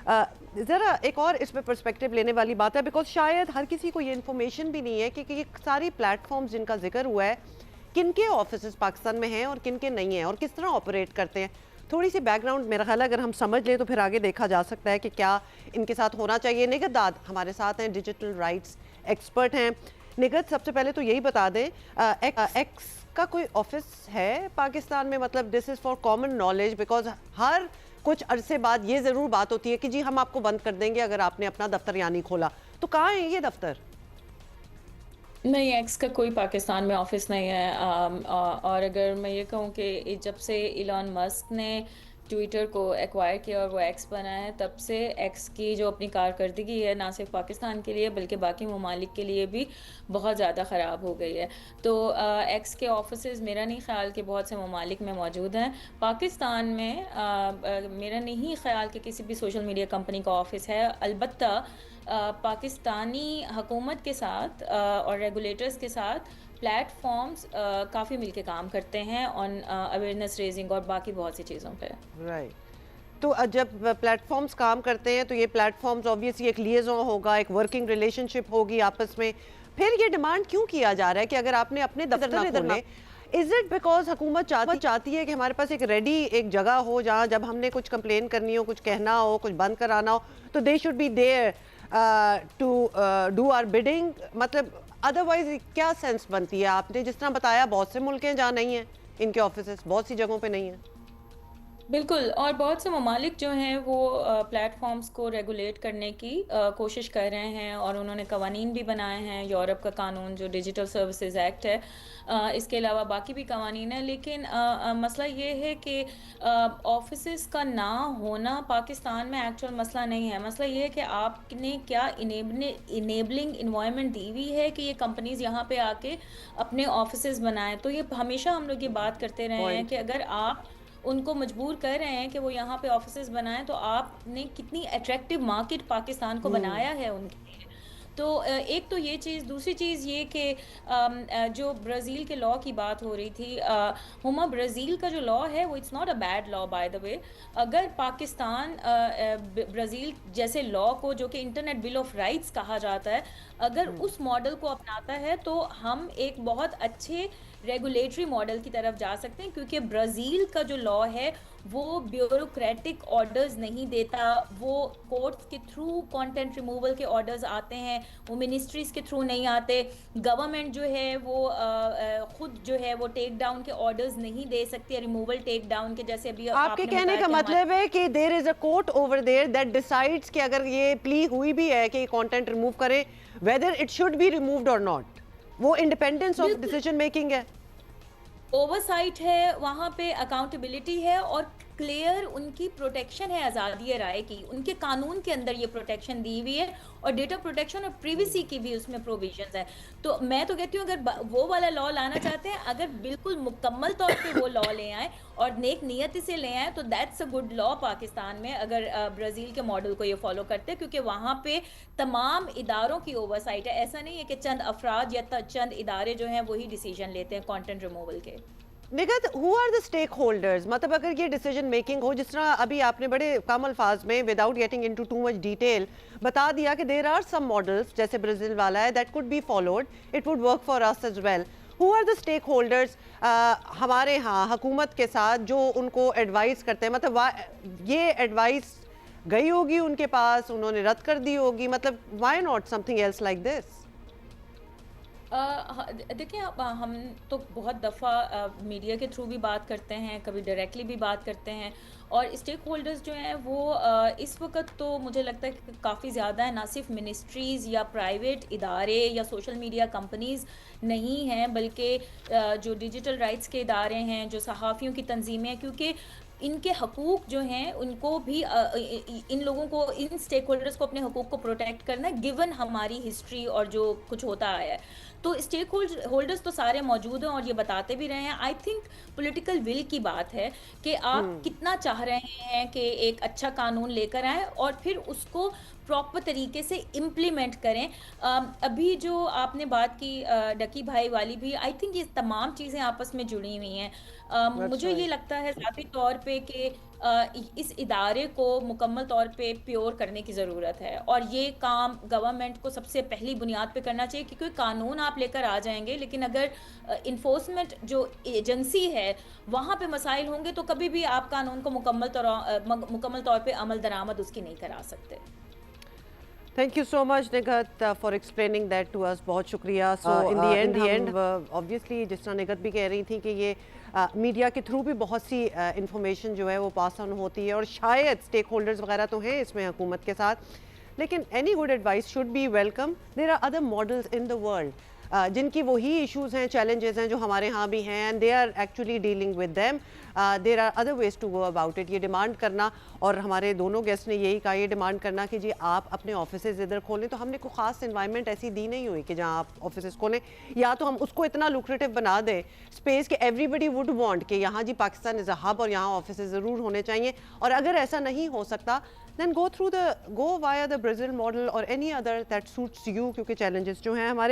ज़रा एक और इसमें पर्सपेक्टिव लेने वाली बात है, बिकॉज शायद हर किसी को ये इन्फॉर्मेशन भी नहीं है कि ये सारी प्लेटफॉर्म्स जिनका जिक्र हुआ है किन के ऑफिस पाकिस्तान में हैं और किन के नहीं हैं और किस तरह ऑपरेट करते हैं। थोड़ी सी बैकग्राउंड मेरा ख्याल है अगर हम समझ लें तो फिर आगे देखा जा सकता है कि क्या इनके साथ होना चाहिए। निगत दाद हमारे साथ हैं, डिजिटल राइट्स एक्सपर्ट हैं। निगत, सबसे पहले तो यही बता दें, एक्स का कोई ऑफिस है पाकिस्तान में? मतलब this is for common knowledge, because हर कुछ अरसे बाद ये ज़रूर बात होती है कि जी हम आपको बंद कर देंगे अगर आपने अपना दफ्तर यहाँ नहीं खोला। तो कहाँ है ये दफ्तर? नहीं, एक्स का कोई पाकिस्तान में ऑफिस नहीं है। और अगर मैं ये कहूँ कि जब से इलॉन मस्क ने ट्विटर को एक्वायर किया और वो एक्स बना है, तब से एक्स की जो अपनी कारकर्दगी है ना सिर्फ पाकिस्तान के लिए बल्कि बाकी ममालिक के लिए भी बहुत ज़्यादा ख़राब हो गई है। तो एक्स के ऑफिसेज़ मेरा नहीं ख्याल कि बहुत से ममालिक में मौजूद हैं। पाकिस्तान में मेरा नहीं ख्याल कि किसी भी सोशल मीडिया कंपनी का ऑफिस है। अलबत्ता पाकिस्तानी हुकूमत के साथ और रेगुलेटर्स के साथ प्लेटफॉर्म्स काफ़ी मिलके काम करते हैं ऑन अवेयरनेस रेजिंग और बाकी बहुत सी चीज़ों पे। राइट। तो जब प्लेटफॉर्म्स काम करते हैं तो ये प्लेटफॉर्म्स ऑब्वियसली एक लिएजन होगा, एक वर्किंग रिलेशनशिप होगी आपस में। फिर ये डिमांड क्यों किया जा रहा है कि अगर आपने अपने दफ्तर इधर ना, इज इट बिकॉज हुकूमत चाहती है कि हमारे पास एक रेडी एक जगह हो जहाँ जब हमने कुछ कंप्लेन करनी हो, कुछ कहना हो, कुछ बंद कराना हो तो they should be there to do our bidding? मतलब अदरवाइज क्या सेंस बनती है? आपने जिस तरह बताया बहुत से मुल्क हैं जहाँ नहीं है इनके ऑफिस, बहुत सी जगहों पे नहीं है। बिल्कुल, और बहुत से ममालिक जो हैं वो प्लेटफॉर्म्स को रेगुलेट करने की कोशिश कर रहे हैं और उन्होंने कवानीन भी बनाए हैं। यूरोप का कानून जो डिजिटल सर्विसेज एक्ट है, इसके अलावा बाकी भी कवानीन है। लेकिन मसला ये है कि ऑफिसेस का ना होना पाकिस्तान में एक्चुअल मसला नहीं है। मसला ये है कि आपने क्या इनेबलिंग इन्वायरमेंट दी हुई है कि ये कंपनीज यहाँ पे आके अपने ऑफिसेस बनाएं। तो ये हमेशा हम लोग ये बात करते रहे हैं पॉइंट। कि अगर आप उनको मजबूर कर रहे हैं कि वो यहाँ पे ऑफिसेज बनाएं, तो आपने कितनी अट्रैक्टिव मार्केट पाकिस्तान को हम्म। बनाया है उनके लिए। तो एक तो ये चीज़, दूसरी चीज़ ये कि जो ब्राज़ील के लॉ की बात हो रही थी, हुमा, ब्राज़ील का जो लॉ है वो it's not a bad law by the way. अगर पाकिस्तान ब्राज़ील जैसे लॉ को, जो कि इंटरनेट बिल ऑफ राइट्स कहा जाता है, अगर उस मॉडल को अपनाता है तो हम एक बहुत अच्छे रेगुलेटरी मॉडल की तरफ जा सकते हैं। क्योंकि ब्राज़ील का जो लॉ है वो ब्यूरोक्रेटिक ऑर्डर्स नहीं देता, वो कोर्ट्स के थ्रू कंटेंट रिमूवल के ऑर्डर्स आते हैं, वो मिनिस्ट्रीज के थ्रू नहीं आते। गवर्नमेंट जो है वो खुद जो है वो टेक डाउन के ऑर्डर्स नहीं दे सकती है, रिमूवल टेक डाउन के, जैसे अभी आपके आपने कहने बताया का कि हमारे। मतलब है कि there is a court over there that decides कि अगर ये प्ली हुई भी है कि कंटेंट रिमूव करें, whether it should be removed or not. वो इंडिपेंडेंस ऑफ बिल्कुल, डिसीजन मेकिंग है। ओवरसाइट है वहाँ पे, अकाउंटेबिलिटी है और क्लियर उनकी प्रोटेक्शन है आज़ादी राय की। उनके कानून के अंदर ये प्रोटेक्शन दी हुई है और डेटा प्रोटेक्शन और प्रिवेसी की भी उसमें प्रोविजंस है। तो मैं तो कहती हूँ अगर वो वाला लॉ लाना चाहते हैं, अगर बिल्कुल मुकम्मल तौर पे वो लॉ ले आए और नेक नियति से ले आए, तो that's a good law Pakistan में, अगर ब्राज़ील के मॉडल को ये फॉलो करते हैं। क्योंकि वहाँ पे तमाम इदारों की ओवरसाइट है। ऐसा नहीं है कि चंद अफराद या चंद इदारे जो हैं वही डिसीजन लेते हैं कंटेंट रिमूवल के। Nighat, who are the stake holders? मतलब अगर ये डिसीजन मेकिंग हो, जिस तरह अभी आपने बड़े कम अल्फाज में without getting into too much detail बता दिया कि देयर आर सम मॉडल्स जैसे ब्राजील वाला है that could be followed, it would work for us as well. Who are the stake holders हमारे यहाँ हुकूमत के साथ जो उनको एडवाइस करते हैं? मतलब ये एडवाइस गई होगी उनके पास, उन्होंने रद्द कर दी होगी, मतलब why not something else like this? देखिए, हम तो बहुत दफ़ा मीडिया के थ्रू भी बात करते हैं, कभी डायरेक्टली भी बात करते हैं। और स्टेक होल्डर्स जो हैं वो इस वक्त तो मुझे लगता है कि काफ़ी ज़्यादा है। ना सिर्फ मिनिस्ट्रीज़ या प्राइवेट इदारे या सोशल मीडिया कंपनीज़ नहीं हैं, बल्कि जो डिजिटल राइट्स के इदारे हैं, जो सहाफ़ियों की तंजीमें हैं। क्योंकि इनके हकूक़ जो हैं उनको भी इन लोगों को, इन स्टेक होल्डर्स को अपने हकूक़ को प्रोटेक्ट करना है, गिवन हमारी हिस्ट्री और जो कुछ होता आया है। तो स्टेक होल्डर्स तो सारे मौजूद हैं और ये बताते भी रहे हैं। आई थिंक पॉलिटिकल विल की बात है कि आप कितना चाह रहे हैं कि एक अच्छा कानून लेकर आए और फिर उसको प्रॉपर तरीके से इम्प्लीमेंट करें। अभी जो आपने बात की डकी भाई वाली भी, आई थिंक ये तमाम चीज़ें आपस में जुड़ी हुई हैं। दैट्स मुझे ये राइट। लगता है ज़ाती तौर पे कि इस इदारे को मुकम्मल तौर पे प्योर करने की ज़रूरत है, और ये काम गवर्नमेंट को सबसे पहली बुनियाद पे करना चाहिए, क्योंकि कानून आप लेकर आ जाएंगे लेकिन अगर इन्फोर्समेंट जो एजेंसी है वहाँ पे मसाइल होंगे तो कभी भी आप कानून को मुकम्मल तौर पे अमल दरामद उसकी नहीं करा सकते। Thank you so much Nighat for explaining that to us, बहुत शुक्रिया। So in the end obviously जिस तरह निगत भी कह रही थी कि ये मीडिया के थ्रू भी बहुत सी इंफॉर्मेशन जो है वो पास ऑन होती है, और शायद स्टेक होल्डर्स वगैरह तो हैं इसमें हुकूमत के साथ, लेकिन any good advice should be welcome. There are other models in the world जिनकी वही इश्यूज हैं, चैलेंजेस हैं जो हमारे यहाँ भी हैं, and they are actually dealing with them. There are other ways to go about it. ये डिमांड करना, और हमारे दोनों गेस्ट ने यही कहा, ये डिमांड करना कि जी आप अपने ऑफिसेज इधर खोलें, तो हमने कोई ख़ास इन्वायरमेंट ऐसी दी नहीं हुई कि जहाँ आप ऑफिसेज खोलें, या तो हम उसको इतना लुक्रेटिव बना दें स्पेस कि एवरीबडी वुड वांट कि यहाँ जी पाकिस्तान इज़ अ हब और यहाँ ऑफिसेज ज़रूर होने चाहिए। और अगर ऐसा नहीं हो सकता then go via the Brazil model or any other that suits you, क्योंकि challenges जो हैं हमारे